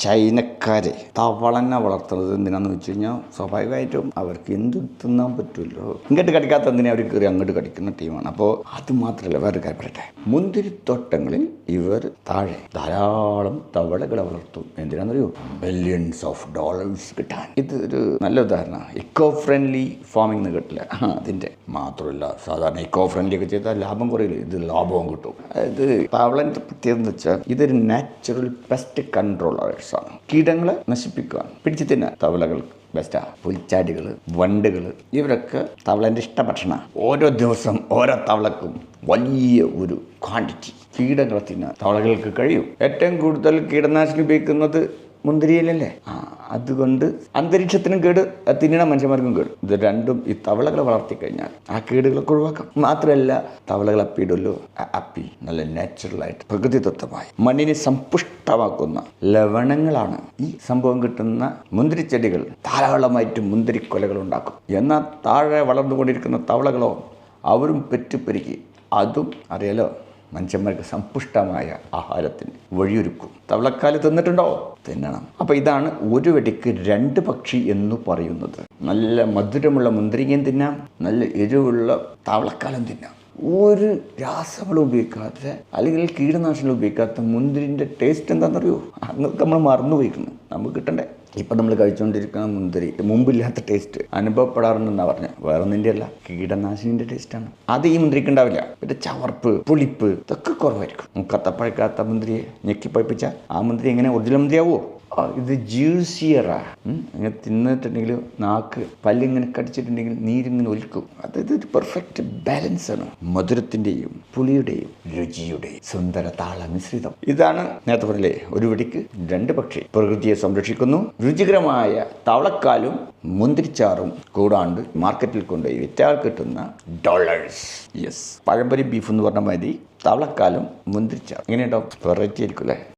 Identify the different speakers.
Speaker 1: ചൈനക്കാരെ തവളനെ വളർത്തുന്നത് എന്തിനാന്ന് വെച്ച് കഴിഞ്ഞാൽ സ്വാഭാവികമായിട്ടും അവർക്ക് എന്ത് തിന്നാൻ പറ്റുമല്ലോ. ഇങ്ങോട്ട് കടിക്കാത്ത എന്തിനാ അവർ കയറി അങ്ങോട്ട് കടിക്കുന്ന ടീമാണ്. അപ്പോൾ അത് മാത്രമല്ല, വേറെ കാര്യം പറയട്ടെ, മുന്തിരിത്തോട്ടങ്ങളിൽ ഇവർ താഴെ ധാരാളം തവളകളെ വളർത്തും. എന്തിനാണെന്നറിയോ? ബില്യൺസ് ഓഫ് ഡോളേഴ്സ് കിട്ടാൻ. ഇത് ഒരു നല്ല ഉദാഹരണമാണ്. ഇക്കോ ഫ്രണ്ട്ലി ഫാമിംഗ് എന്ന് കേട്ടില്ല, അതിൻ്റെ മാത്രമല്ല. സാധാരണ ഇക്കോ ഫ്രണ്ട്ലി ഒക്കെ ചെയ്താൽ ലാഭം കുറയില്ല, ഇത് ലാഭവും കിട്ടും. അതായത് തവളൻ്റെ പ്രത്യേകത എന്ന് വെച്ചാൽ ഇതൊരു നാച്ചുറൽ പെസ്റ്റ് കൺട്രോളേഴ്സാണ്. കീടങ്ങളെ നശിപ്പിക്കാൻ പിടിച്ചു തിന്നാൻ തവളകൾ ബെസ്റ്റാ. പുൽച്ചാടികൾ, വണ്ടുകൾ, ഇവരൊക്കെ തവളൻ്റെ ഇഷ്ടഭക്ഷണം. ഓരോ ദിവസം ഓരോ തവളക്കും വലിയ ഒരു ക്വാണ്ടിറ്റി കീടങ്ങളെ തിന്നാൻ തവളകൾക്ക് കഴിയും. ഏറ്റവും കൂടുതൽ കീടനാശിനി ഉപയോഗിക്കുന്നത് മുന്തിരിയിലല്ലേ. അതുകൊണ്ട് അന്തരീക്ഷത്തിനും കേട്, തിന്നണ മനുഷ്യന്മാർക്കും കേട്. ഇത് രണ്ടും ഈ തവളകളെ വളർത്തിക്കഴിഞ്ഞാൽ ആ കേടുകളൊക്കെ ഒഴിവാക്കാം. മാത്രമല്ല, തവളകൾ അപ്പിയിടുമല്ലോ. അപ്പി നല്ല നാച്ചുറലായിട്ട് പ്രകൃതിദത്തമായി മണ്ണിനെ സമ്പുഷ്ടമാക്കുന്ന ലവണങ്ങളാണ്. ഈ സംഭവം കിട്ടുന്ന മുന്തിരിച്ചെടികൾ ധാരാളമായിട്ട് മുന്തിരിക്കൊലകൾ ഉണ്ടാക്കും. എന്നാൽ താഴെ വളർന്നുകൊണ്ടിരിക്കുന്ന തവളകളോ അവരും പെറ്റുപെരുക്കി. അതും അറിയാലോ, മനുഷ്യന്മാർക്ക് സമ്പുഷ്ടമായ ആഹാരത്തിന് വഴിയൊരുക്കും. തവളക്കാല് തിന്നിട്ടുണ്ടോ? തിന്നണം. അപ്പോൾ ഇതാണ് ഒരു വെടിക്ക് രണ്ട് പക്ഷി എന്ന് പറയുന്നത്. നല്ല മധുരമുള്ള മുന്തിരിങ്ങയും തിന്നാം, നല്ല എരിവുള്ള തവളക്കാലം തിന്നാം. ഒരു രാസവളം ഉപയോഗിക്കാത്ത അല്ലെങ്കിൽ കീടനാശിനി ഉപയോഗിക്കാത്ത മുന്തിരിൻ്റെ ടേസ്റ്റ് എന്താണെന്നറിയോ? അന്നൊക്കെ നമ്മൾ മറന്നുപോയിരുന്നു. നമുക്ക് കിട്ടണ്ടേ? ഇപ്പം നമ്മൾ കഴിച്ചുകൊണ്ടിരിക്കുന്ന മുന്തിരി മുമ്പില്ലാത്ത ടേസ്റ്റ് അനുഭവപ്പെടാറുണ്ടെന്നാണ് പറഞ്ഞത്. വേറെ ഒന്നിൻ്റെ അല്ല, കീടനാശിനിൻ്റെ ടേസ്റ്റാണ്. അത് ഈ മുന്തിരിക്ക് ഉണ്ടാവില്ല. പിന്നെ ചവർപ്പ്, പുളിപ്പ് ഇതൊക്കെ കുറവായിരിക്കും. കത്തപ്പഴക്കാത്ത മുന്തിരിയെ ഞെക്കി പഴിപ്പിച്ചാൽ ആ മുന്തിരി എങ്ങനെ ഒറിജിനൽ മുന്തിരി ആവുമോ? ഇത് ജ്യൂസിയറാ. ഇങ്ങനെ തിന്നിട്ടുണ്ടെങ്കിൽ നാക്ക് പല്ലിങ്ങനെ കടിച്ചിട്ടുണ്ടെങ്കിൽ നീരിങ്ങനെ ഒലിക്കും. അതായത് ഒരു പെർഫെക്റ്റ് ബാലൻസാണ് മധുരത്തിൻ്റെയും പുളിയുടെയും രുചിയുടെയും സുന്ദര താള മിശ്രിതം. ഇതാണ് നേരത്തെ പറഞ്ഞില്ലേ, ഒരു വെടിക്ക് രണ്ട് പക്ഷി. പ്രകൃതിയെ സംരക്ഷിക്കുന്നു. രുചികരമായ തവളക്കാലും മുന്തിരിച്ചാറും കൂടാണ്ട് മാർക്കറ്റിൽ കൊണ്ടുപോയി വിറ്റാൽ കിട്ടുന്ന ഡോളേഴ്സ്. യെസ്, പഴംപൊരി ബീഫ് എന്ന് പറഞ്ഞ മാതിരി തവളക്കാലും മുന്തിരിച്ചാറും. എങ്ങനെയുണ്ടാവും? വെറൈറ്റി ആയിരിക്കും അല്ലേ?